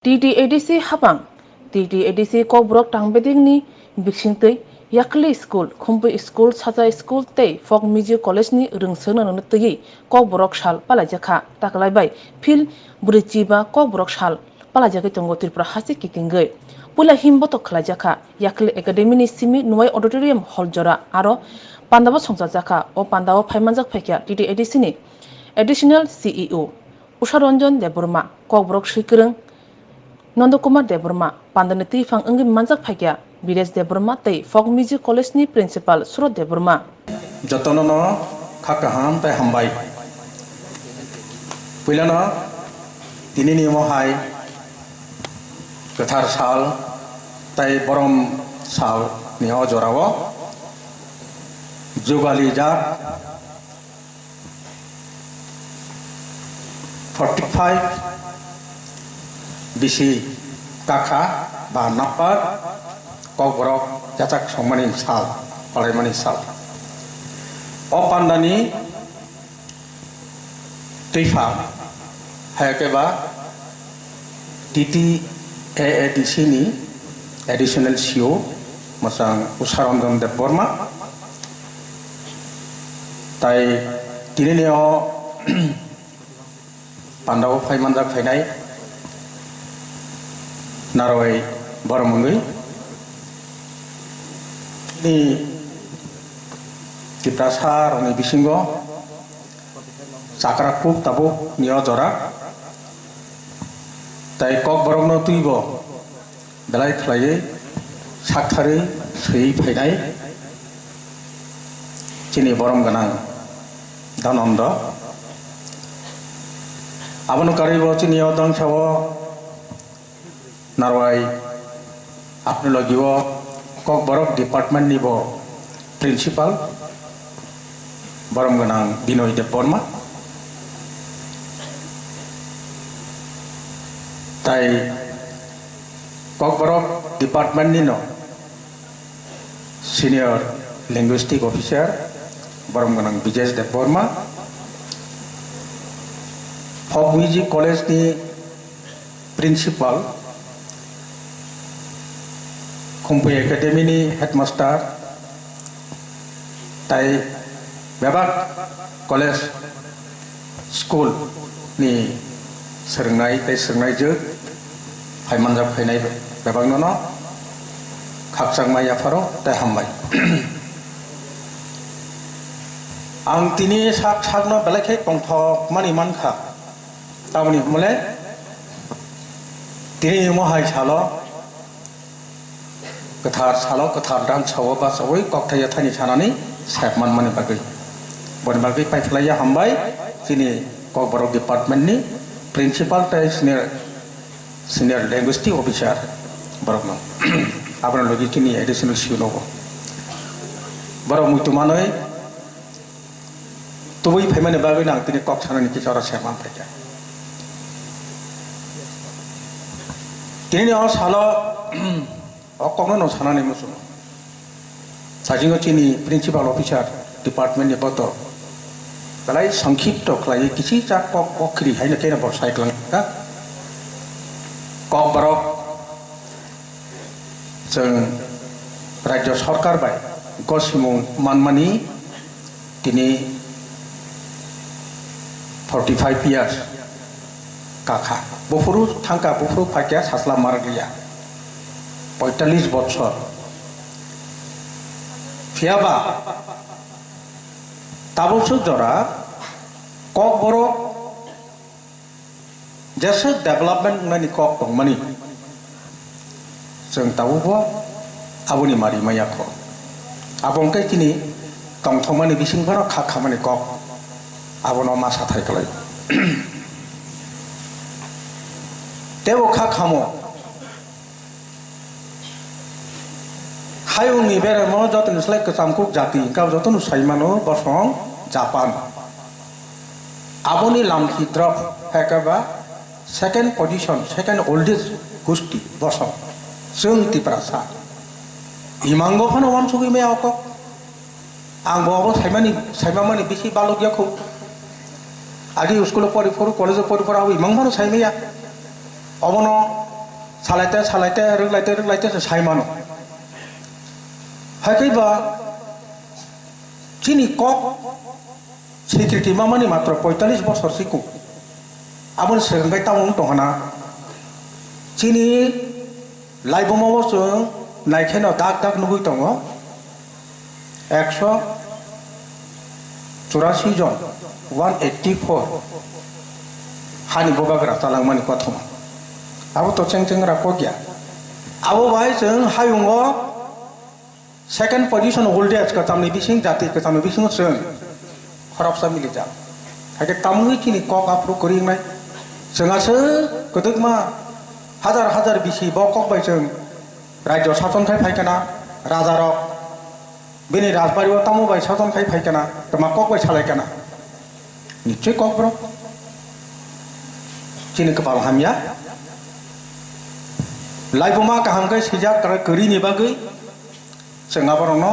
TTAADC habang TTAADC Kokborok tangbedingni biksingtei yakli school khumpu school saja school tei folk music college ni rungsona nang tei Kokborok sal Palaijakkha taklaibai phil burichiba Kokborok sal Palaijakkha tongo Tripura hasi kikingai pula himboto Palaijakkha yakli academy ni simi nuai auditorium hall jora aro pandabo songjakha o pandabo phaimanjak phaikya TTAADC ni additional CEO Usharanjan Deborma Kokborok Shikrung Nondokumar Deborma pandani tifang enggi manjak phaikya Bires Deborma tei folk music college ni principal Surot Deborma jotono khakaham tai hambai puilano tini ni mohai kathar sal tai borom sal ni jorawo jugali jak 45 bisi kakha ba napar Kokborok jacak somani sal palaimani sal o pandani tifa hayakeba TTAADC ni additional CEO masang Usharanjan Deborma tai tini ni o pandau phaimanjak phainai naroi boromungui ni kiprasar ni bisingo sakrakuk tabuk nio jorak tai Kokborok no tuibo belai khlai sakthari sei phainai chini borom ganang danondo abonu karibo chini odong chawo narwai apni logiwo Kokborok department nibo principal borom ganang Binoy Deborma tai Kokborok department nino senior linguistic officer borom ganang Bires Deborma folk music college ni principal Khumpu academy ni headmaster tai bebak college school ni serengai tai serengai je phaimanjak phainai bebak nono khakchangmai afaro tai hambai ang tini sakno belakhe tongthok mani mankha tamani mole tini mohai salo kathar salo kathar dan chawo ba chawoi kokthaya thani chanani sepman mani bagai bon bagai paithlaya hambai sini Kokborok department ni principal tai senior linguistic officer borokno abana logi kini additional CEO nogo borok muitumanoi tubui phaimani bagai nang tini kok chanani ki chara sepman phaikya tini o salo okokno no sanani musuno sajingo chini principal officer department ni boto talai সংক্ষিপ্ত khlai kichi cha kokri haina kena bor cycling ka Kokborok jeng rajya sarkar bai gosimung manmani tini 45 years kakha bofuru thangka bofuru phakya sasla marglia 45 বছর ফিয়াবা তাবলসু জরা Kokborok jasa development mani kok tong mani jeng tabubo aboni mari mayakho abongkai kini tong thomani bisingphano khakhamani kok abono masa thaiklai tebo khakhamo hayung ni beremo joton slek kesamkuk jati kau joton saimano bosong Japan aboni lamkhitrop hekaba second position second oldest gusti bosong jeng tiprasa imango phano wansugi me akok ang bobo saimamani bisi balogya khu agi school pori foru college pori pora imang phano saimaya obono सालायते रोगलायते साइमानो हाइकैबा चीनी कक security मामानि मात्र 45 बছर सिकु आबन सोंगाय तामुं दंहाना चीनी लाइबमाव जों नायखेनो दाग नुगै दङ 184 जन 184 हानि बगाग्रा जालांमानि कथमा आबो तो चेंरा कोगिया आबो भाई जों हायुंगो सेकेंड पोजीशन होल्डर्स का तामनि बिसिं जाति का तामनि बिसिं जों खराबसा मिलिजा हाके तामुनि किनि कक आप्रुभ करिनाय जोंहासो गदगमा हाजार बिसि बकक बाय जों राज्य शासन खाय फायखाना राजारक बिनि राजबारियाव तामु बाय शासन खाय फायखाना तमा कक बाय सालायखाना निश्चय ककब्रक चिनि कपाल हामिया लाइबमा काहामगै सिजा करिनि बागै जोंहा बरनो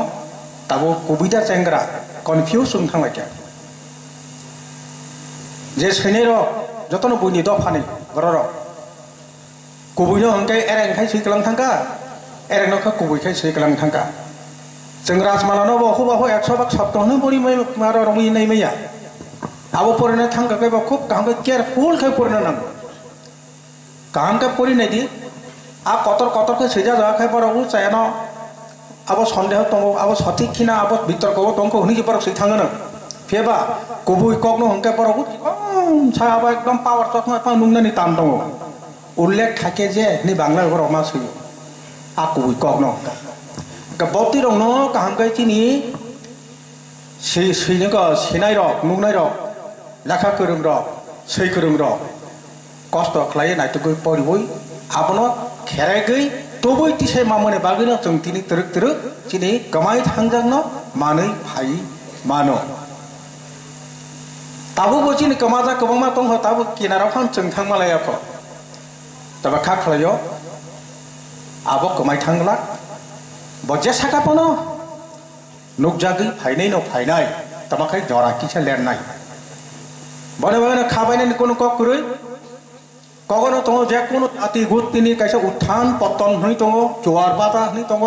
दाबो कबिता चेंग्रा कनफ्यूज जों थांलायखा जे सैनेर जतन बुनि दफानि बरर कबैनो हंकै एरेंखाय सैगलां थांगा एरेंनोखा कबैखाय सैगलां थांगा जों राजमालानो बखौबाखौ 100 बाक सप्ताहनो बरि मारा रंगि नै मैया आबो फरायनो थांगाखै बा खूब काहामगै केयरफुल खाय फरायनो नांगौ काहामगै फरायनायदि आ कतर के सैजा जाखाय बरगु चायनो अब सन्देह दङ अब सठिक खिना अब बितर्क दंखौ हनि बरक सै थाङो फेबा कबुइ ककनो हंके बरगु सायाब एकदम पावर चखमा पा नुंनानि ताम दङ उल्लेख थाके जे नि बांला बरक मा सै आ कबुइ ककनो का बति रंनो काहामगै चिनि सैनो का सिनाय रक नुनाय रक लेखा गोरों रक सै गोरों रक कष्ट खालाय नायतगै परिबय आबनो खेरायगै तबै तिसे मामने बागैनो जों दिनै तरक दिनै गमाय थांजांनो मानै फाय मानो ताबो बचिनि कमाजा कबांमा दङ ताबो किनाराव फान जों थांमालायाखौ तबा खा खालायो आबो गमाय थांला बजे साकापनो नुकजागै फायनाय न फायनाय तमाखाय जरा किसा लेरनाय बने बने खाबायनाय कोनो ककरै कगनो दङ जे कोनो जाति गुटनि कायसा उत्थान पतन हनै दङ जवार बादा हनै दङ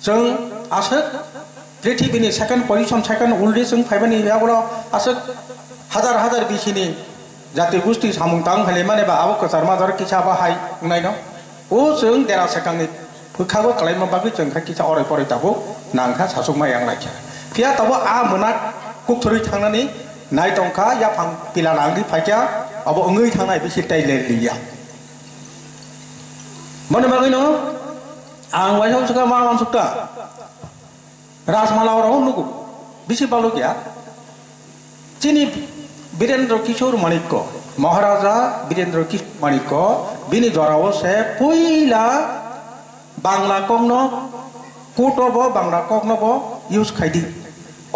जों आसो पृथ्वीनि सेकेंड पोजीशन सेकेंड उल्डे जों फायबानि यागुरा आसो हाजार बिसिनि जाति गुस्थि सामुंतां हाले माने बा आबो कचार माजार किसा बाहाय नायनो ओ जों देरा सेकांनि फखागो कलायमा बागै जों किसा अराय पराय ताबो नांखा सासुक माय आं लाखिया फिया ताबो आ मोना कुकथरि थांनानै नाय दंखा या फां पिला नांगि फायख्या अब ओंगै थांनाय बिसि टाइलेलिया मने बागैनो आं वाइसाव सुका मा मानसुका राजमालाव राव नुगु बिसि बालु गया चिनि वीरेंद्र किशोर माणिक्य महाराजा वीरेंद्र किशोर माणिक्य बिनि जराव से पहिला Bangla कगनो कोटबो Bangla कगनोबो use खायदि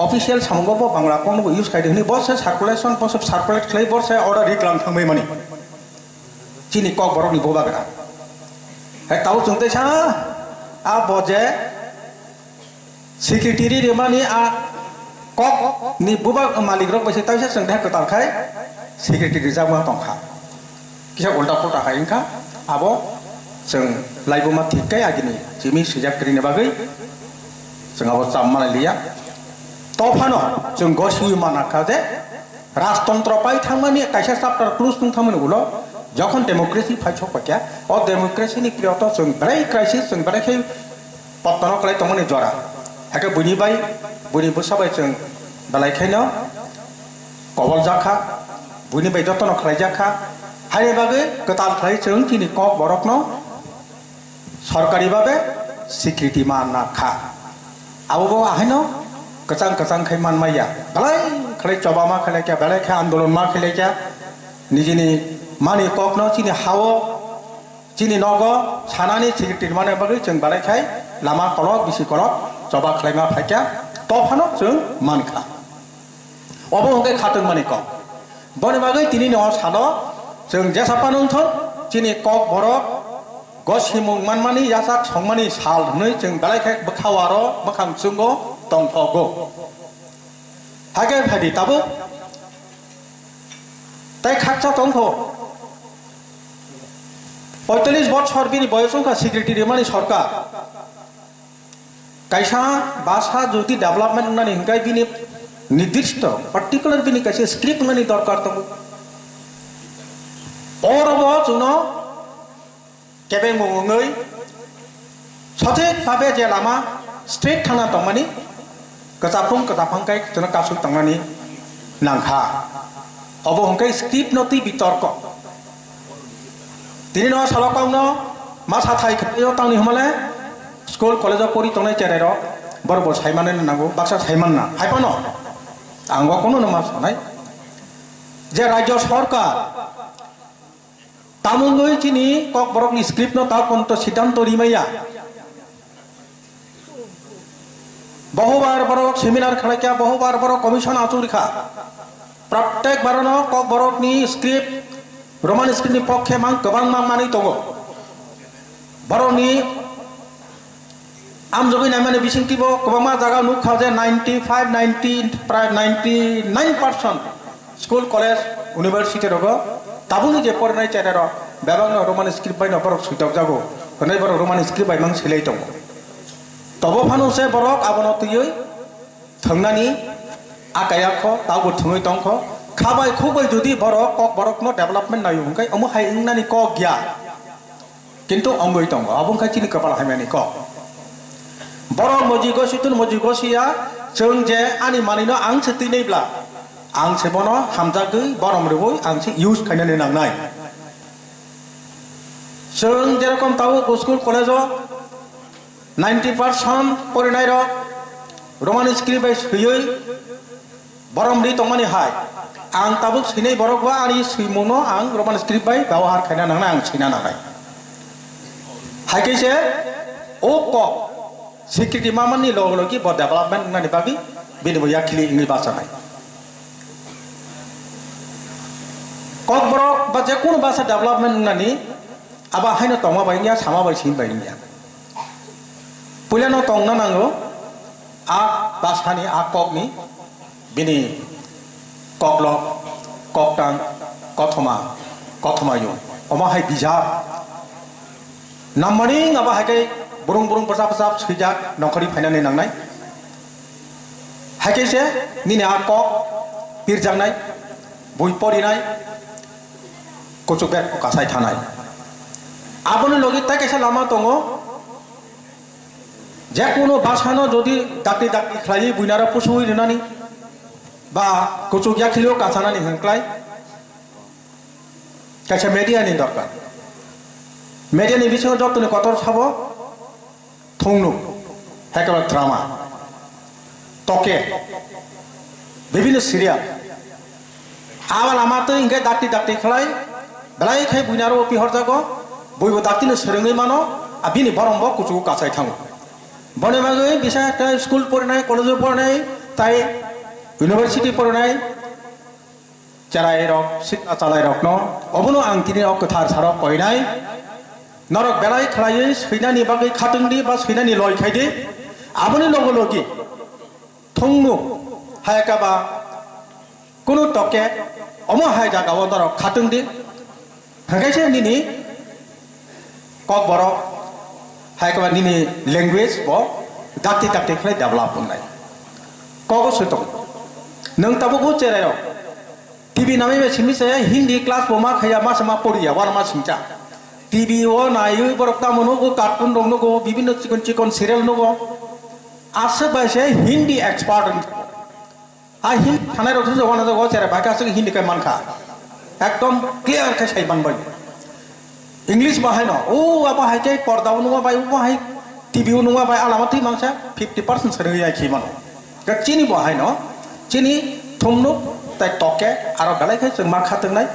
official सामगोबो Bangla कगनोबो use खायदि हनि बसे सार्कुलेशन बसे सार्कुलेट खाय बसे ऑर्डर रिक्लाम थांबाय माने चिनि ककबरकनि बोबागरा हे ताव जोंते सा आ बजे सेक्रेटारि रेमानि आ कक नि बुबा मालिक रक बसे तावसे जोंते कतालखाय सेक्रेटारि जाबा दंखा किसा उल्टा पुल्टा हायिंखा आबो जों लाइबमा थिकाय आगिनि जिमि सुजाकरिनि बागै जों आबो जाममालाय लिया तफानो जों गसिबो मानाखा जे राजतंत्र पाइ थांमानि कायसा चाप्टार क्लोज नोंथांमोन उलो जखन डेमोक्रेसी फाइट पाक्या और डेमोक्रेसी नि क्रियाथ जों बराय क्राइसिस जों बराय पत्तन कलाय तमनि जरा हाके बुनिबाय बुनिबो साबाय जों बलायखायनो कबलजाखा बुनिबाय जतन खालायजाखा हाय बागै कताल खालाय जों दिनै ककबरकनो सरकारि भाबे स्वीकृति मानाखा आबो आहायनो कचां खाय मानमाया बलाय खालाय चबामा खालायख्या बलाय खाय आंदोलन मा खालायख्या निजिनि मानि ककनो चिनि हावो चिनि नगो सानानि स्वीकृति माने बागै जों बलायखाय लामा कलक बिसि कलक चबा खालायमा फायख्या तफानो जों मानखा अबो हंके खातों मानि कक बने बागै तिनि न सानो जों जेसापानो थन चिनि ककबरक गसिमुं मानमानि यासाक संमानि साल हनै जों बलायखाय बखावारो बखां सुंगो तंफगो हागे फायदि ताबो ताय खाकचा तंखो 45 বছর বিনি বয়সংখ্যা সিকিউরিটি মানে সরকার কাইসা বাসা যদি ডেভেলপমেন্ট নানি হিংকাই বিনি निर्दिष्ट पार्टिकुलर बिनी कैसे स्क्रिप्ट नानी दरकार तब और अब जुनो केबे मुंगै सचेत भाबे जे लामा स्ट्रेट थाना तंगमानी कचाफंकाय जना कासु तंगमानी नांखा अब हंकाय स्क्रिप्ट नति बितर्क तिनि न सालकावनो मा साथाय खायो तांनि हमले स्कुल कलेज परि तंनाय चेरेर बरब सायमाने नांगौ बाक्सा सायमानना हायपानो आंगो कोनो नमा सानाय जे राज्य सरकार तामुंगै चिनि ककबरकनि स्क्रिप्ट न ता कोनतो सिद्धांत रिमाया बहुबार बरक सेमिनार खालायका बहुबार बरक कमिशन आचुरिखा प्रत्येक बारनो ककबरकनि स्क्रिप्ट रोमान स्क्रिप्टनि पक्षे मान गोबां मानि दङ बरनि आम जगै नायमाने बिसिंतिबो गोबां जागा नुखा जे 95 90 प्राय 99% स्कुल कलेज यूनिवर्सिटी रगो ताबुनि जे फरायनाय चेरेर बेबांनो रोमान स्क्रिप्ट बायनो बरक सुइदाव जागो होनाय बरक रोमान स्क्रिप्ट बायमां सेलै दङ तबो फानुसे बरक आबनो तुयै थंनानि आकायाख ताबो थङै दंख खाबाय खुबै जुदि बरक कक बरकनो डेभलपमेंट नायो हंखाय अमु हाय इंनानि क गिया किन्तु अंगै दङ अबंखाय चिनि कपाल हायमानि क बरक मजिगो सितुन मजिगो सिया जों जे आनि मानिनो आं सेतैनैब्ला आं सेबनो हामजागै बरम रेवै आं से यूज खायनानै नांनाय जों जेरकम ताव स्कुल कलेजो 90% फरायनाय र रोमान स्क्रिप्ट बाय सयै बरम रि तंमानि हाय आं ताबो सैनै बरकवा आनि सैमनो आं रोमान स्क्रिप्ट बाय व्यवहार खायना नांनाय आं सैना नांनाय हायकैसे ओ क सिक्योरिटी मामानि लोगोलोगि ब डेभलपमेंट नानि बागि बिनि याखिलि इंगि बासानाय ककबरक बा जे कोनो बासा डेभलपमेंट नानि आबा हायनो तंमा बायनिया सामा बायसिन बायनिया पुलानो तंना नांगो आ बासानि आ ककनि बिनि ककलक ककटां कथमायु अमा हाय बिजाब नाममानि आबा हायकै बुरुं बुरुं प्रसाब सैजाक नखरि फायनानै नांनाय हायकैसे निने आ कक बिरजांनाय बय परिनाय कचुबेक कासाय थानाय आबनो लगे ताकैसे लामा दङ जे कोनो बासानो जदि दाक्ति खालायै बुइनारा पुसुयै रनानि बा कचुगिया खिलियो कासानानि हंक्लाय कैसे मेडियानि दरकार मेडियानि बिसय जतने कतर साबो थंनु हेकेबारे ड्रामा टके विभिन्न सिरियाल आवा लामाते इंगे दाक्ति खालाय बेलाय खाय बुइनारो पिहर जागो बयबो दाक्तिनो सोलोङै मानो आ बिनि बरमबो कुचुगु कासाय थाङो बने बागै बिसा একটা स्कुल पढ़नाय कलेज पढ़नाय ताई यूनिवर्सिटी पढ़नाय चाराय रक सिटा चालाय रक न अबनो आं तिनि अकथार सारक कयनाय नरक बेलाय खालायै सैनानि बागै खातोंदि बा सैनानि लय खायदि आबनि लगलगि थंनु हायकाबा कुनु टके अमो हाय जागाव नरक खातोंदि हगायसे निनि ककबरक हायकाबा निनि लैंग्वेज ब दाक्ति खालाय डेभलप होनाय कगो सैतों नों ताबुगु चेरायाव टीवी नामै सिमिसे हिंदी क्लास बमा खाया मासमा पड़िया वारमा सिंचा टीवी ओ नायो बरकता मनो कार्टून रंग गो विभिन्न चिकन सीरियल नो आसे बायसे हिंदी एक्सपर्ट आ हिंदी थानाय रथ जवाना जगो चेरा बाकासे हिंदी का मानखा एकदम क्लियर के साइबान बाय इंग्लिश बाहाय न ओ आबा हायके पर्दाव नुवा बाय बाहाय टीवी ओ नुवा बाय आलामति मानसा 50% सरोया खिमान गचिनि बाहाय न चिनि थुमनु ताय टके आरो बेलायखे जों मा खातोंनाय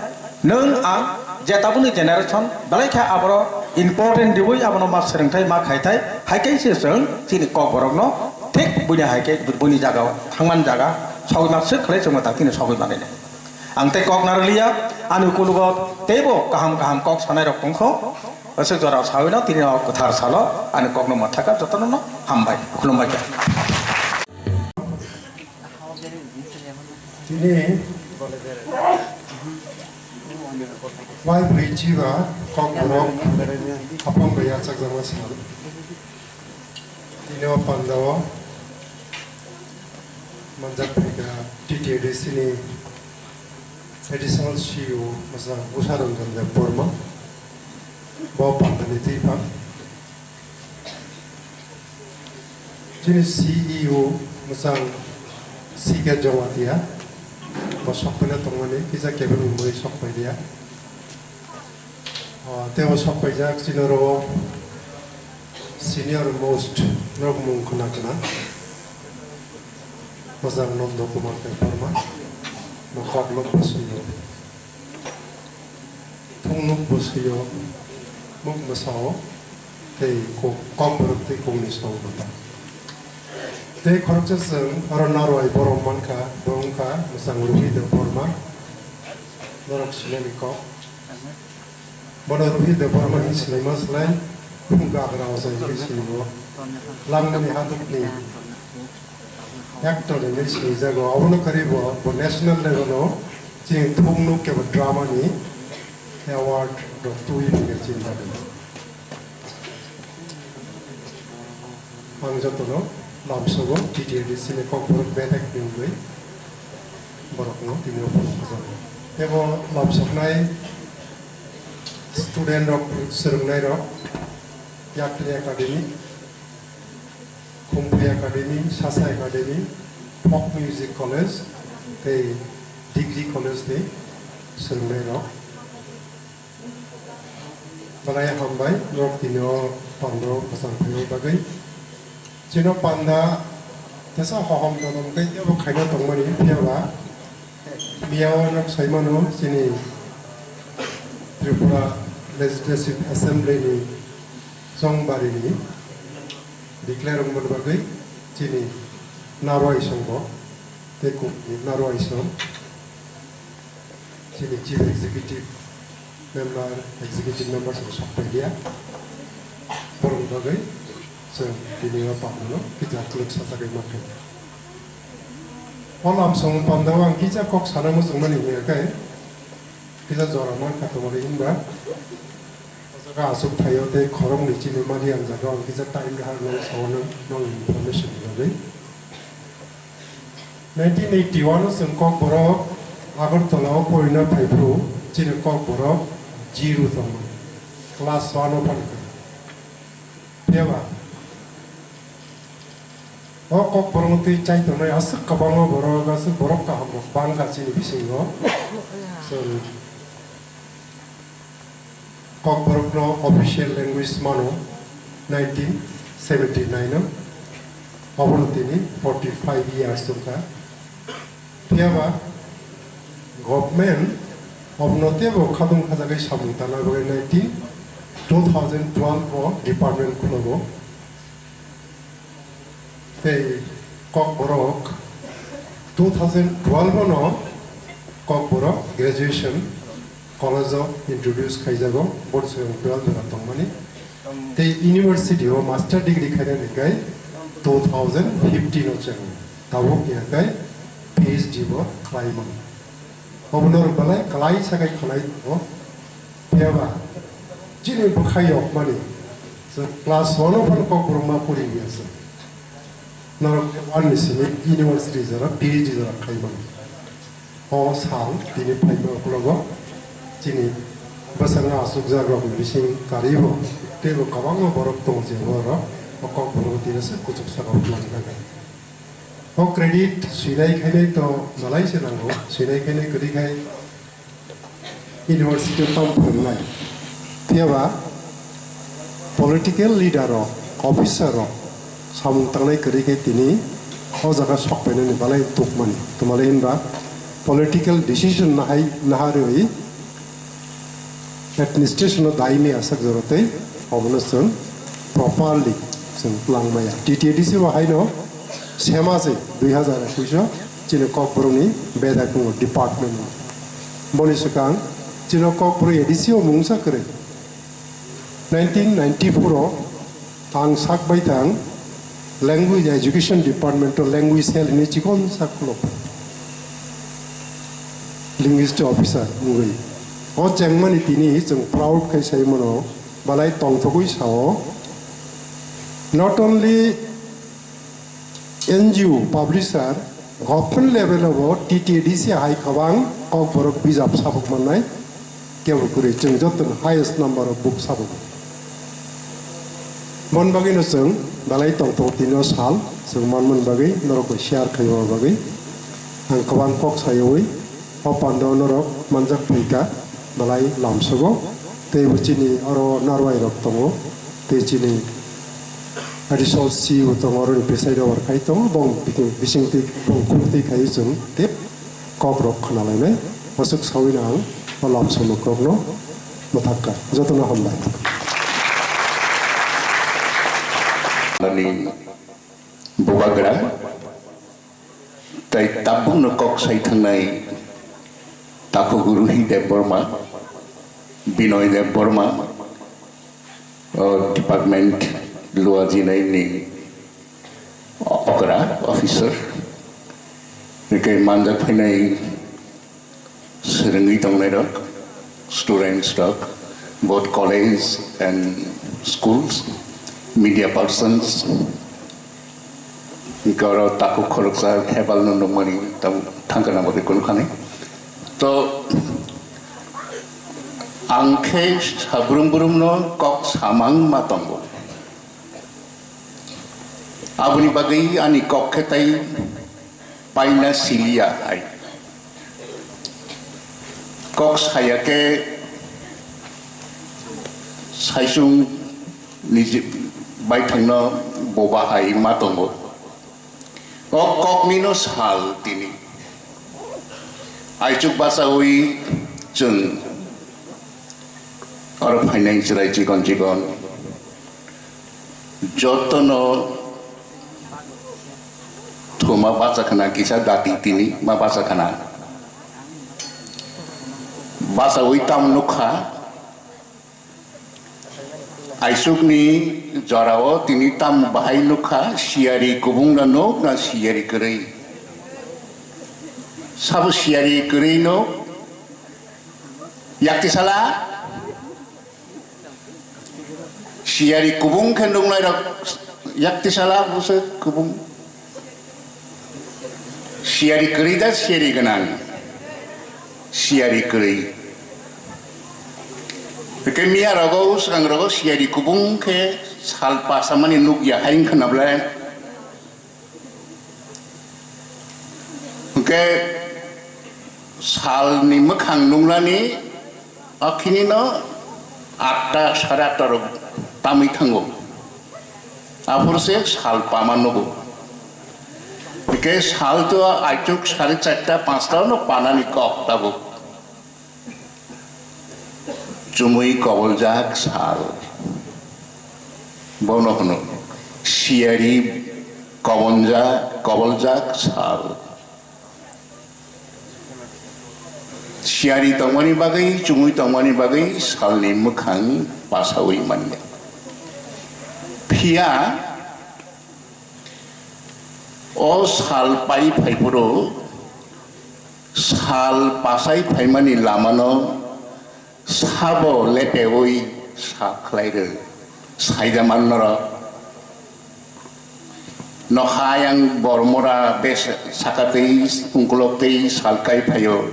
नों आं जेताबुनि जेनेरेशन बेलायखे आबरो इम्पोर्टेंट दिवै आबनो मा सोलोंथाय मा खायथाय हायकेसे जों चिनि ककबरकनो थिक बुनि हायके बुनि जागाव थांमान जागा सगैमासो खले जों दाकिनो सगै बानायनाय आं ते कक नारलिया आनु कुलुग तेबो गाहाम कक सानाय रखंखौ असो जरा सावैना तिनि कथार सालो आनु ककनो माथाका जतननो हामबाय खुलुमबाय दिनै Why Bridgiva, Kokborok, upon the Yachakamas, Dino Pandava, Manjapika, TTAADC, additional CEO, Masa Usaran and the Burma, Bob Pandanitipa, Jini CEO, Masang Sika Jawatia, Masopana Tomani, is a cabin with Sopadia. There was Sopaja, Sinoro, senior most Romun Kunakana, Masang non documented Burma, Mokok Busio, Tunuk Busio, Muk Masao, they Kokborok, they Kuniso. They corrected Aronaro, Boromanka, Bonka, Musanguruhi, the Burma, Norak Shilemiko, Bonaruhi, the Burma is Lemas land, Gabra was a Visivo, Lamani Hadukni, actor in this is a go, Avonakaribo, for national level, Jing Tumnuk of drama, award of 2 years in Anjatono. Lamsogo, TTAADC, Kokborok, Betek, Newway, Borokno, Tino Borok. Evo Lamsoknai, student of Serunai, Yakli Academy, Kumpi Academy, Sasa Academy, Pop Music College, the Degree College, the Serunai. Palaijakkha, Rock Tino, Pandro, Pasanpayo Bagay. Chino Panda, that's a Hohom Dodom, they have a kind of money, Piava, Miawan of Simonu, Sini, Tripura Legislative Assembly, Song Barini, declare on Murabagay, Chini, Naroi Songo, they cook Naroi Song, Chini Chief Executive Members of Sopadia, Borobagay. So, the Pablo, Kita looks at a market. All of some Pandawa and Kita Cox Hanamus money here, okay? Kita Zoraman Katawaringa, Asuk Tayote, Korom, Nichini Madi and Zagon, is a time to have no information. 1981, some Kokborok, Agartala, Poina Paipu, Chino Kokborok, Jiru Thoman, Class 1 open. Piava. Kokborok to Chaitona, as a Kabano Borogas, Boroka, Bangas in Visingo. So, Kokborok no official language Mano, 1979. Abolutini, 45 years of that. Piava, government of notable Kadum Kazaki Samutana, 2012 Department Kulogo. The Kokborok 2012 no Kokborok graduation college introduced Kaizago board 12 money. The university or master degree Kaizagai 2015 no channel. Tawok yagai PhD bo Klaiman. Obnor balai Kalai Sagai Kalai bo Piava. Jini Bukhayo money. So class 1 of Kokboroma putting yes. Now, one is universities are PhDs are Kaiman. All sound, Dini Piper Kulogo, Chini, Basanga, Sugzagro, Missing, Karibo, Table Kawanga, Borok Tones in Wara, or Kokborok, Kutusa of Lanka. O credit, Sinai Kane to Malaysia Lango, Sinai Kane Kurikai University of Pampun. Piava, political leader or officer. Some Tanai Kuriketini, Hosaka Sokpen and Balai took money to Malayinba, political decision Naharui, administration of Daimi Asakzorote, Obonason, properly, some Langmaya. TTAADC Wahino, Semase, Duhazara Kusha, Chinokok Bedaku Department. Bonisukan, Chinokok Edicio Munsakre. 1994, Tang Sak Baitang. Language Education Department of Language Cell in Chikon Saklop. Linguist Officer, Mui. jengmani tini jeng proud kai sai mono balai tong thogui sao not only NGO publisher government level of TTAADC hai khawang Kokborok bijap sabuk manai kebul kuri jeng joton highest number of books sabuk mon bagi no jeng balai tong thog tino sal jeng mon bagi norok share khaiwa bagi ang khawang kok sayoi opando norok manjak phika balai lamsogo te buchini aro narwai rok tongo te chini additional CEO tongo ro pesai do kai tongo bong bising ti bong kumti kai jung te Kokborok khanalai nai masuk sawina ang lamsomo krokno mathakka jotona hambai Ani bubagra tai tabung no kok sai thangnai tapu guru Dev Burma Binoy Dev Burma department luaji nai ni okra officer ke manjak phainai serengi tongnai rok students rok both college and schools media persons garo taku khoroksa hebal no mani tam thangkana mode kon khane to angkhe sabrum burum no kok samang matongo abuni bagai ani kok khetai paina silia ai kok sayake saisung niji bai thangno boba hai matongo kok nino sal tini aichuk basawi jeng aro financial jikon jotono thoma basa khana kisa dati tini ma basa khana basawi tam nukha aisuk ni jorao tini tam bahai nukha siari kubung na no na siari kerei sabu siari kerei no yakti sala siari kubung khendung lai rak yakti sala buse kubung siari kerei da siari ganang siari kerei Kemia rogo sang rogo siari kubung ke salpa sama ni nuk ya haing kenabla ke sal ni mekhang nungla ni akhini no atta sarata rog tami thango apur se salpa manogo ke sal to aichuk 4:30-5 no panani kok tabo Jumui Koboljak sal bono kono siari Koboljak sal siari tongmani bagai jumui tongmani bagai sal ni mekhang pasawi manya phia o sal pai phaipuro sal pasai phaimani lamano sabo lepewoi saklaire saidaman nora nohayang bormora bes sakatei ungkulokei salkai phayo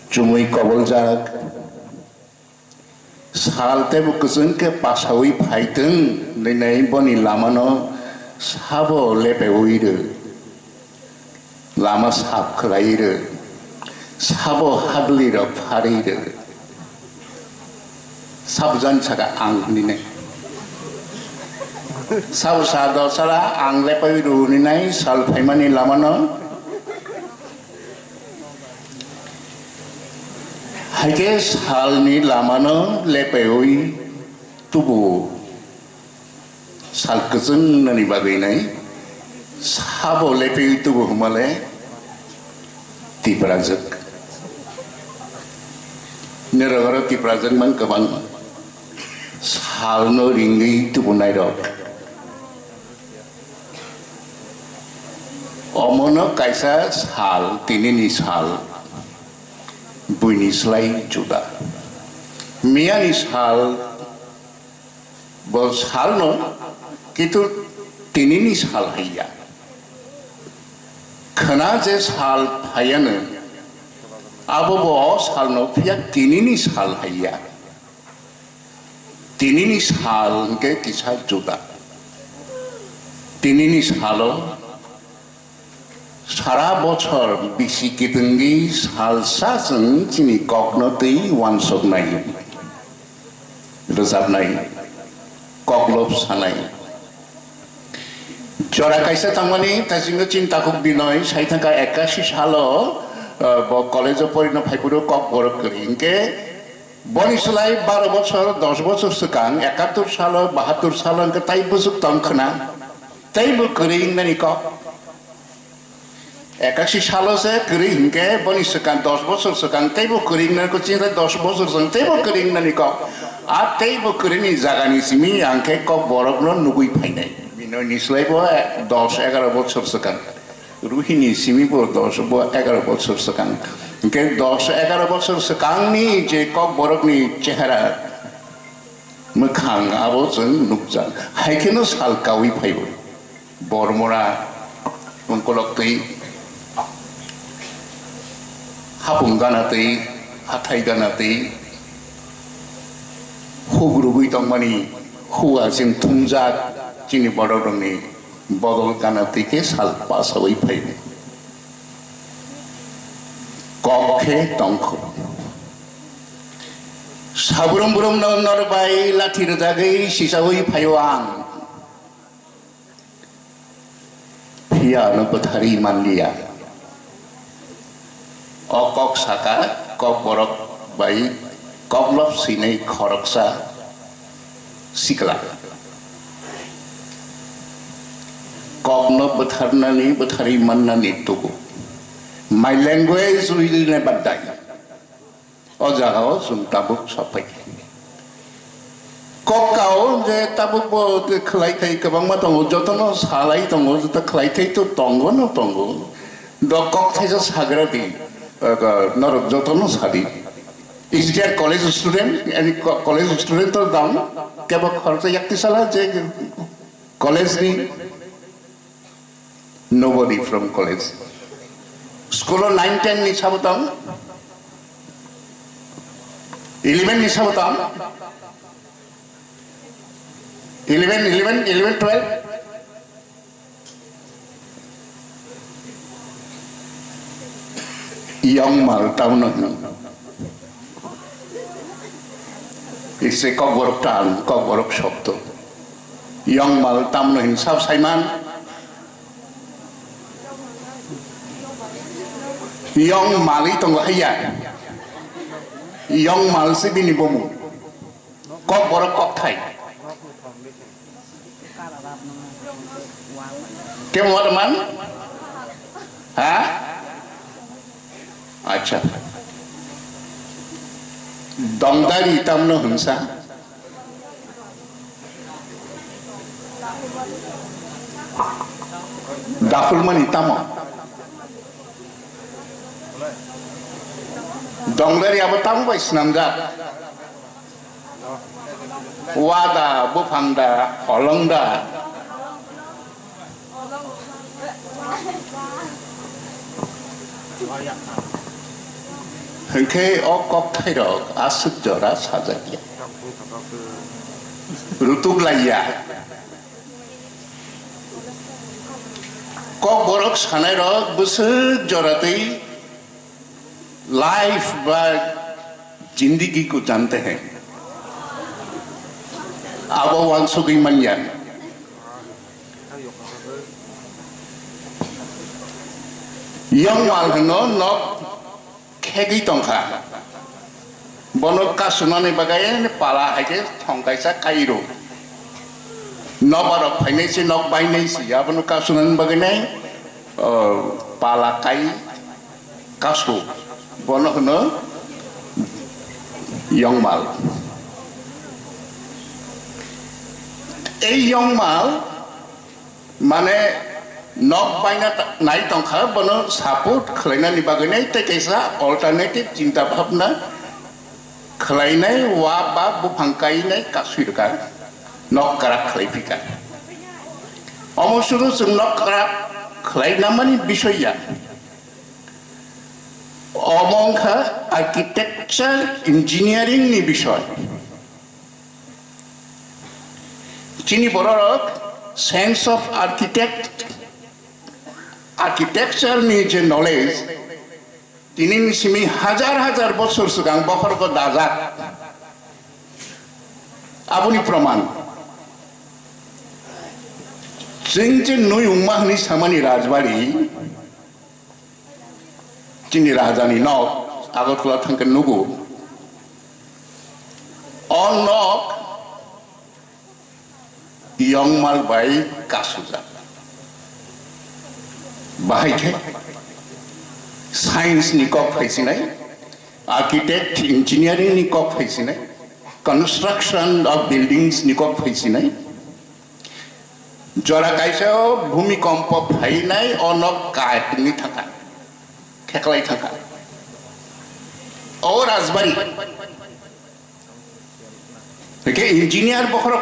jumui Koboljak salte bukuzun ke pasawi phaiteng nei boni lamano sabo lepewoi de lama saklaire sabo hagli ro phareire sabjan saka ang ni sau sa do sala ang lepai ru ni nai sal phaimani lamano haike sal ni lamano lepoi tubu sal kuzung nani bagai nai sabo lepoi tubu humale tiprajak neragara tiprajak man kabang sal no ringi tubu nai rok omono kaisa sal tini ni sal buini slai juda मियानि साल बो साल न किन्तु तिनिनि साल हैया खना जे साल हायानो आबो बो साल न फिया तिनिनि साल हैया तिनिनि साल के किसा जुदा तिनिनि सालो सारा बছর बिसि कितंगी सालसा जों जिनि ककनतै वानसक नाय रोजाबनाय ककलब सानाय जरा कायसा थांमानि ताजिनो चिन्ताखौ बिनय साइथांका 81 सालो कलेज परिनो फाइपुरो ककबरक करिंके बनिसलाय 12 बছর 10 बছর सिगां 71 सालो 72 सालो के ताइ बुजुक तंखना ताइबो करिं नानि कक 81 सालो से करिं के बनिसकां 10 बছর सिगां ताइबो करिं नानि को चिंता 10 बছর जों ताइबो करिं नानि कक आ ताइबो करिनि जागानि सिमि आंखे ककबरक न नुगुइ फाइनाय बिनो निसलायबो 10 11 बছর सिगां रुहिनि सिमिबो 10 11 बছর सिगां के 10 11 बছর सिगांनि जे ककबरकनि चेहरा मोखां आबो जों नुकजा हायखेनो साल कावि फाइबो बरमरा उनकलक्तै हापुं गानातै हाथाय गानातै हुग्रुबै तंमानि हुआ जों थुंजा जिनि बडरंनि बदल गानातै के साल पासावै फाइबो कखे तंख साब्रुम ब्रुम नरबाय लाथि रोदागै सिसावै फायो आं फिया न बथारि मानलिया अकक साका ककबरक बाय ककलब सिनै खरकसा सिकला ककन बथारनानि बथारि माननानि तुगु My language will never die. Ojaho sum tabuk sapai. Kokau je tabuk bo de khlai thai kabang ma tong jotono salai tong jota khlai thai to tongo no tongo. Do kok thai jo sagra di nor jotono sadi. Is there college student? Any college student to down? Keba kharcha yakti sala je college ni? Nobody from college. School 9 10 ni sabutam 11 ni sabutam 11 12 young mal taun ise kokborok tan kokborok shobdo young mal taun hin sab saiman Young Mali tong haya, Young Mal si bini bomu, Kokborok kok thai. Kemo teman? Hah? Acha. Dong dari tamno hunsa. Daful mani tamo. Dongleri apa tamu bai senamda, wada, bupangda, holongda, hengke okok thairok asuk jora sajakya, rutuk laya, kokborok sanai rok busuk jora tei life व जिंदगी को जानते हैं अब वांसुगी मनिया young माल हनो न खेगी तंखा बनो का सुनाने बगाए ने पाला है के थंकाइसा काइरो न बार फाइने से न बाइने से या बनो का सुनाने बगाने पाला काई कासु Bono no young mal. Young mal mane nok baina nai tongkha bono support khlaina ni bagane te kaisa alternative cinta bhabna खलायनाय वा बा बुफां गायनाय कासुरका नकरा खलायफिका अमसुरु जों नकरा खलायनामानि बिसया अमंखा आर्किटेक्चार इंजिनियारिंग नि विषय चिनी बरक सेंस ऑफ आर्किटेक्चर नि जे नॉलेज दिनैनि सिमी हाजार हाजार बছর सिगां बखरको दाजाक आबुनि प्रमाण जों जे नुय उमाहनि सामानि राजबारि चिनी राजानि नक आगरतला थांगोन नुगु अन नक यंगमाल बाय कासुजा बाहायथे साइंस नि कक फैसिनाय आर्किटेक्ट इंजीनियरिंग नि कक फैसिनाय कंस्ट्रक्शन ऑफ बिल्डिंग्स नि कक फैसिनाय जरा कायसा भूमिकम्प फैनाय अनक कायनि थाखा खेखलाय थाखा और राजबारी के इंजीनियर बखर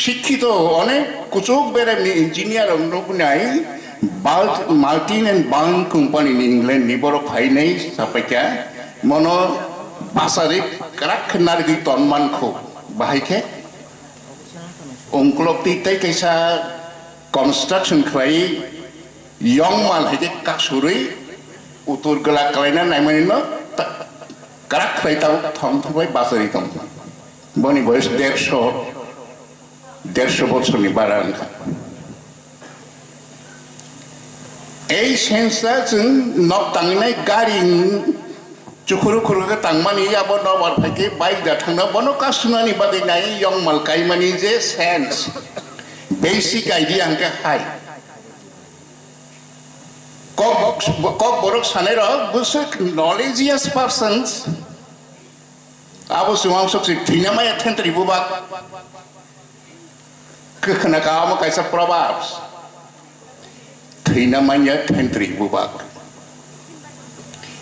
शिक्षित अनेक कुचुक बेरे इंजीनियर नुनाय मार्टिन एंड बार्न कंपनी इंग्लैंड नि बर फाइनाय सापायका मनो बासारिक कराक नारगि तन्मान को बाहायके अंक्लबति तै कैसा कंस्ट्रक्शन खलाय यंग माल हेके कासुरै उतर गला कलायना नायमानिनो कराक खलायताव थांथबाय बासारि दं बनि बयस 150 বছরनि बारा ओंखा এই সেন্সা जों नक तांनाय गारि चुखुरु खुरुखो तांमानि आबो नबार फायके बाइक दा थांना बनो कासुनानि बादैनाय यंग मालकाय मानि जे sense basic idea अंके hi Kokborok sanero busuk knowledgeous persons abo sumang soksi tinamaya tentri bubak kekenakamu kaisa proverbs tinamanya tentri bubak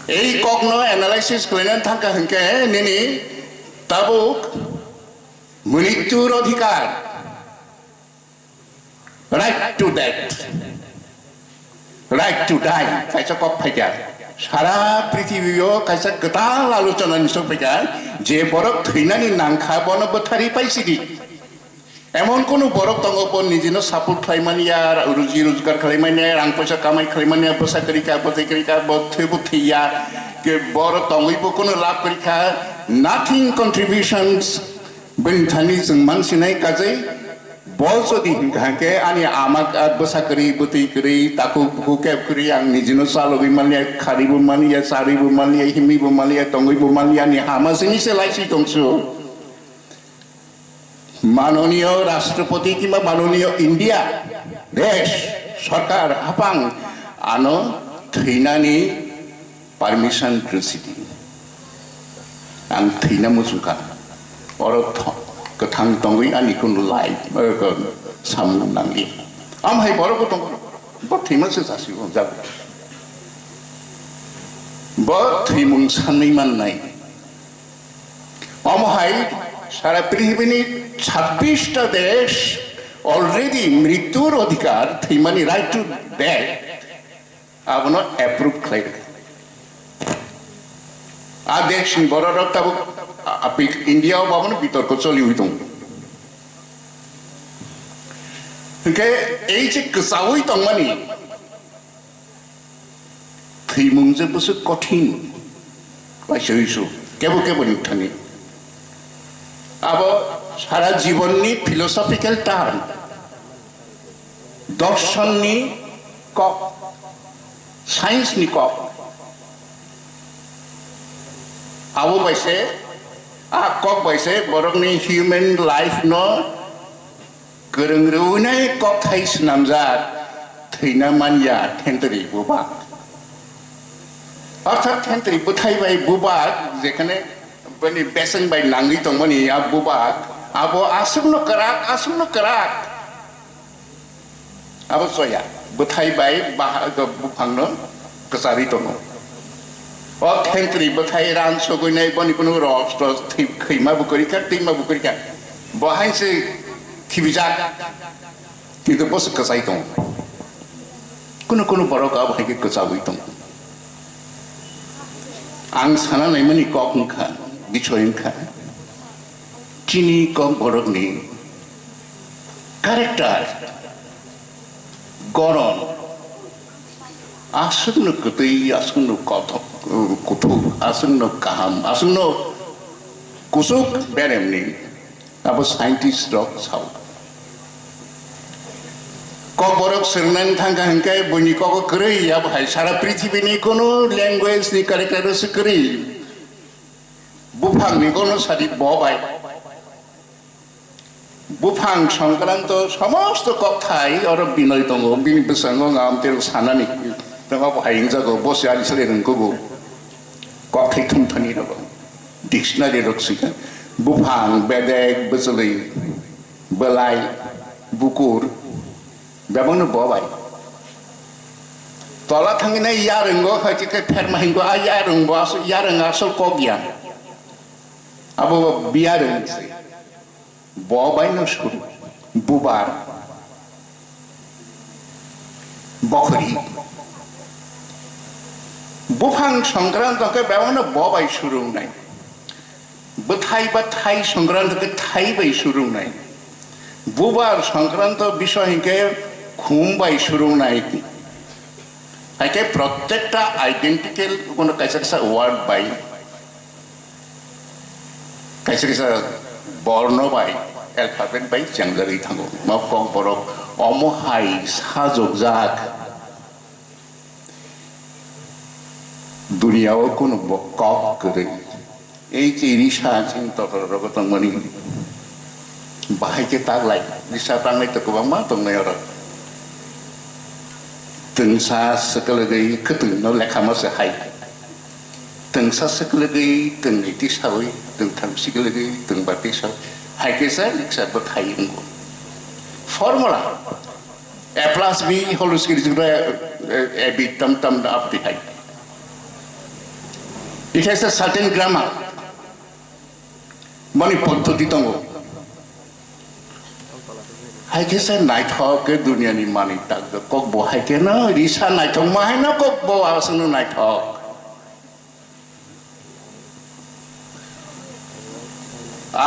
ei kokno analysis kalian thangka hengke nini tabuk menitur adhikar right to death right to die kaisa kok phaja sara prithibio kaisa gatal alochona ni sopega je borok theinani nangkha bono bothari paisidi emon kono borok tongopon nijino support khlaimania ruji rozgar khlaimania rang paisa kamai khlaimania bosakarika botekarika bothya ke borok tongibo kono lab karika nothing contributions benthani jeng mansinai kajai bolso di hingke ani amak besakri buti kri taku bukep kri yang nijino salo bimania khari bumania sari bumania himi bumania tongui bumania ni hama sini selaisi tongsu माननीय राष्ट्रपति किंवा माननीय India देश सरकार हापां आनो थैनानि permission रसिदि आं थैना मुसुखा और गोथां दंगै आनि कुनु लाइ सामना नांगि आमहाय बरको दं ब थैमासो जासिगौ जागौ ब थैमुं साननै माननाय आमहाय सारा पृथ्वीनि 26टा देश अलरेडी मृत्युर अधिकार थैमानि राइट टू डेथ आबनो एप्रूव खालायदों आ देशनि बररक ताबो इंडिया बाबनो बितर्क चलिबाय दं ओंखे एइ जे गोसावै दंमानि थैमुंजोंबोसो कठिन बायसैसु केबो केबो नोंथांनि अब सारा जीवननि फिलोसफिकल टार्म दर्शननि कक साइंसनि कक आबो बायसे आ कक बायसे बरकनि ह्यूमन लाइफ न गोरों रौनाय कक थाइस नामजाद थैना मानिया थेन्ट्रि बुबा अर्थात थेन्ट्रि बुथायबाय बुबा जेखाने बनी बेसन बाय नांगि तंमनि आबुबा आबो आसुमनो कराक आबो सया बुथाय बाय बुफांनो कसारि दङ खेंख्रि बथाय रान सगैनाय बनि कुनु रस रस खैमा बुकरिका दैमा बुकरिका बहायसो खिबिजाक किन्तु बस कसाई दं कुनु कुनु बरक अब हायके कसावै दं आं सानानै मनि कखा बिछयखा चिनी ककबरकनि कारेक्टार गरम asungno kutai asungno kothok kutu asungno kaham asungno kusuk beremni abo scientist rok sau Kokborok sernan thangka hangkai bunyi kok keri ya bahai sara prithibi ni kono language ni karakter sekeri bufang ni kono sadi bobai bufang sangkranto samasto kothai oro binoi tongo bini besango ngam ter sanani tengah bahai ingjago bos ya isle rengko go kothai thumthani ro dictionary rok sika bufang bedek bezeli belai bukur Babang babai. Tola thangina yarenggo haji ke fermahinggo ayarenggo asu yareng asal kogian. Abo biareng babai no sur bubar bokri. Bufang sangkrant ke babang no babai surung nai. Bathai sangkrant ke thai bai surung nai. Bubar sangkrant bishoy hingke खुमबाई शुरू नहीं थी ऐके प्रत्येकटा identical कोनो कैसा word by कैसा burn by alphabet by जंगली थांगो माफ ककबरक अमहाई साजोक जाक दुनियाव कोनो कक करे এই যে রিসা চিন্তা রগতং মনি বাহাইকে তাগলাই রিসা তাংলাই তো গোबां मा दंनाय आरो Tengsa sekelegai keteng no lekha masa hai tengsa sekelegai teng iti sawi teng tham sekelegai teng bati saw hai kesa liksa bat hai ngo formula a plus b whole square juga a b tam up the hai it has a certain grammar mani paddhati tongo hai kesa naithok ke dunia ni mani tak kokbo hai ke na risa naithok ma hai na kokbo asunu naithok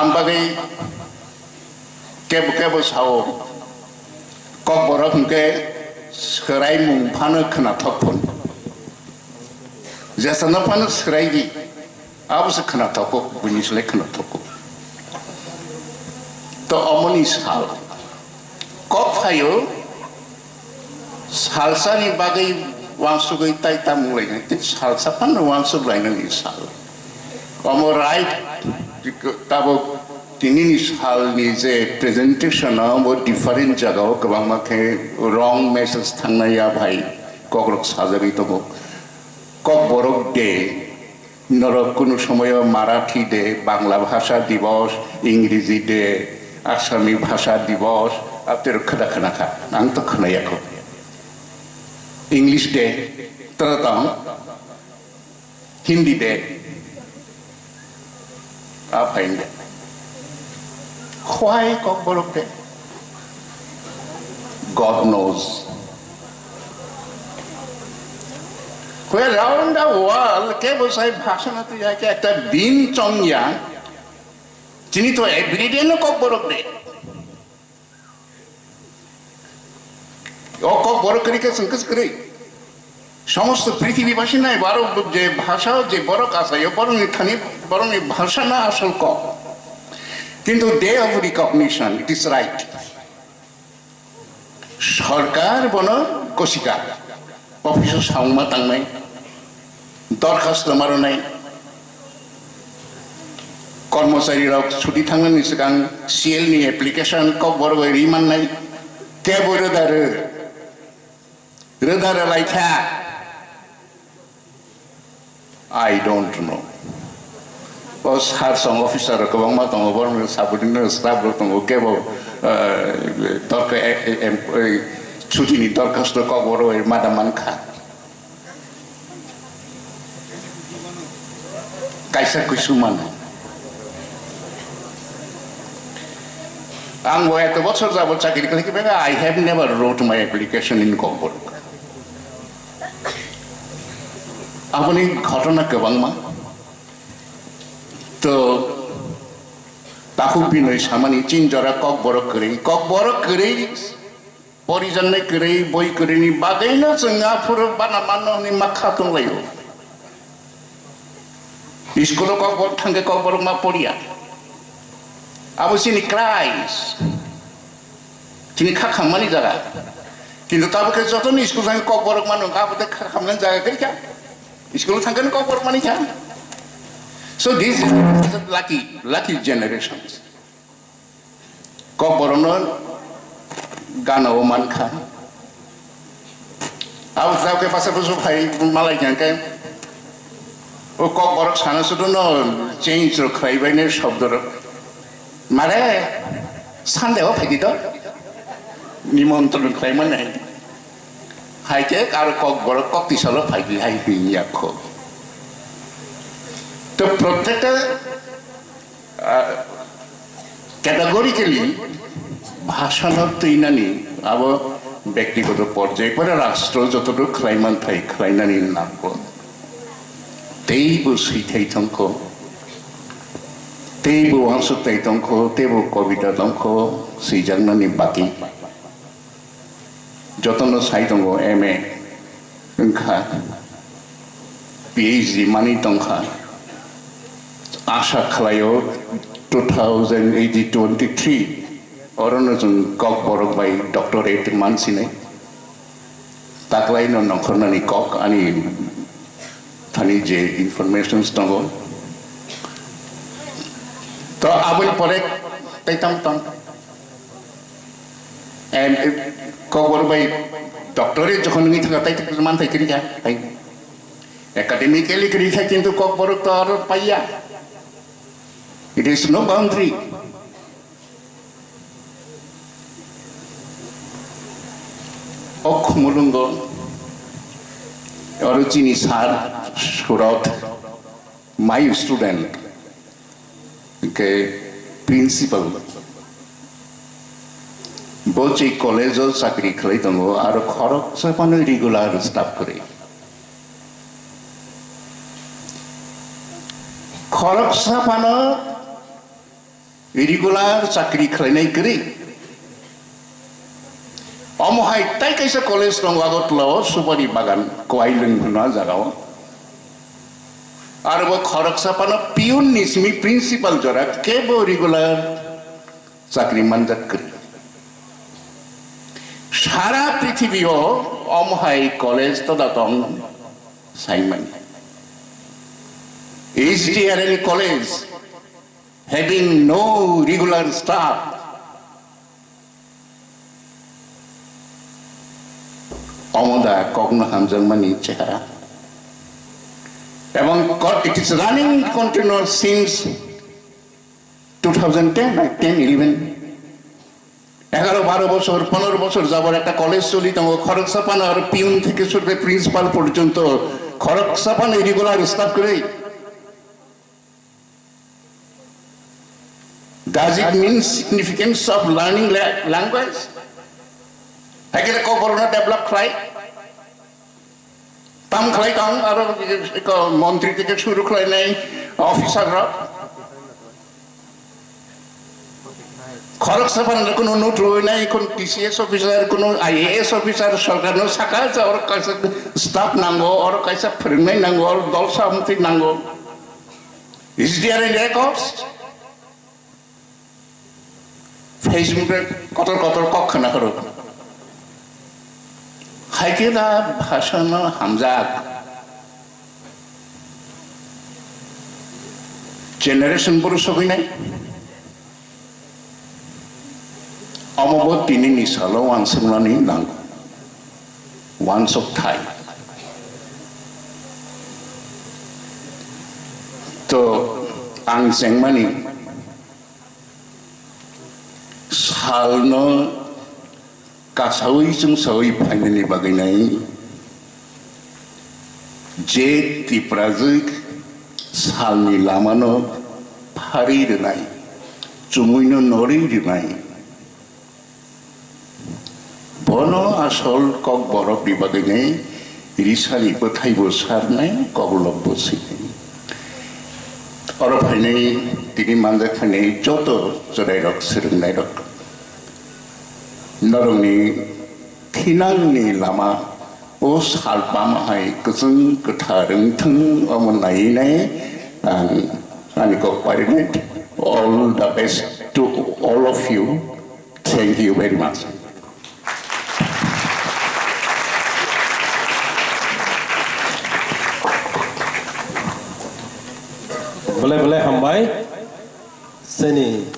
ambagai kebo sao kokborok ke serai mung phana khna thokpon jasana phana serai gi abus khna thokko bunis le khna thokko to amoni sal kok hayo salsa ni bagai wangsu gai tai tamulai ni salsa pan wangsu lai ni sal kamu right tabo tini ni sal ni je presentation bo different jaga kebang make wrong message thangna ya bhai kokborok sajari to kokborok de norok kono somoy marathi de bangla bhasha divos ingreji de asami bhasha divos After khana ang to khana yako English day taratang Hindi day apa ini why kokborok day God knows where around the world kebo sai bhasha na to ya ke ekta din chongya jini to everyday no kokborok day kokborok kari ke sangkas kari সমস্ত পৃথিবীবাসী নাই বারো যে ভাষা যে বড় কাছে বরং এখানে বরং ভাষা না আসল কক কিন্তু day of recognition it is right সরকার বন কশিকা অফিসে সাংমা তাংনাই দরখাস্ত মারনাই কর্মচারীরা ছুটি থাঙ্গানি সিগাং সিএল নি অ্যাপ্লিকেশন kokborok রিমাননাই কে বড় দারে Redara laitha I don't know bos har song officer ko bang ma tong bor me subordinate staff ro tong ke bo torka chuti ni torka sto ko bor madam man kha kaisa kusuman ang boy eto bochor jabor chakri kole ki I have never wrote my application in Kokborok apni ঘটনা গোবাংমা তো তাকু বিনয় সামানি চিন জরা Kokborok করে পরিজনে করে বই করে নি বাগাইনো जोंहा পুরো বানা মাননি মাখা দंलायो স্কুলে Kokborok थांगे Kokborok मा পড়িয়া আবো সিনি ক্রাইস চিনি খাখামানি জায়গা কিন্তু তাবকে যতনি স্কুল थांगे Kokborok মানো গাবতে খাখামনান জায়গা কইকা স্কুলে थांगोन Kokborok মানি খা so this is lucky generations Kokborok no Gano manka. Aku tahu ke pasal pasal hai Palaijakkha. Oh Kokborok sana sudah no change ro khai baine shabdo ro. Mare sande ho phedi to. Nimantron khai mane. Hai ke karo Kokborok kokti salo phedi hai Palaijakkha. To প্রত্যেকটা categorically ভাষানত তৈনানি আবো ব্যক্তিগত পর্যায়ে করে রাষ্ট্র যতটুকু খাইমান থাই খাইনানি নামব তেইবো সৈথাই তংখ তেইবো আনসুতাই তংখ তেইবো কবিতা তংখ সৈজাংনানি বাকি যতনো সাই তংখ MA ওংখা PhD money Tankha Asha খালাयो 2023 Orang nuzun Kokborok by doctorate mansine, taklai no nongkorna ni kok ani thani je information stongo. To abul pore taitam tam. And Kokborok by doctorate jokhon ni thaka tai man thai kiri ja, tai. Academically kiri ja kintu Kokborok to aro paiya. It is no boundary. Okhmulungo origini sar surat my student ke principal bochi college o chakri khlai tongo aro khorok sapano regular staff kore khorok sapano regular chakri khlai nai kri Omohai tai kaisa college tong agot lao supari bagan koaileng bhuna jagao arbo khorok sapano piun nismi principal jora kebo regular chakri manjat kri sara prithibio omohai college to datong saiman is there any college having no regular staff Omoda Kokno Hamjang Mani Chehara. It is running continuous since 2010, 10-11. 11-12 বছর 15 বছর যাবার একটা college চলি তো খরক সাপানা আর peon থেকে শুরু করে principal পর্যন্ত খরক সাপানা রেগুলার স্টাফ করে Does it mean significance of learning language? Agile Kokborok na develop khlai tam khlai tang aro ko মন্ত্রী থেকে শুরু khlai nai officer ra খরক সাপানা কোনো নোট রই নাই কোন TCS অফিসার কোন IAS officer Sarkar no saka or kaisa staff nango or kaisa phringnai nango or dol samthi nango is there any records Facebook kotor kokkhana karo Haikeda bhashana hamjak generation buru sogi nai amobot tini ni salo wansumlani nang once of Thai to ang sengmani salno kasawi chung sawi phainani baginai je ti prazik salni lamano phari renai chumuino nori renai bono asol Kokborok dibagene risari bothaibo sarnai Kokborok bosi oro phainai tini manjakhane joto jodairok sirungnai Narongni thinangni lama o salpamahai kusung kutharung thung omonai ani kokparinai all the best to all of you. Thank you very much. Boleh hambai seni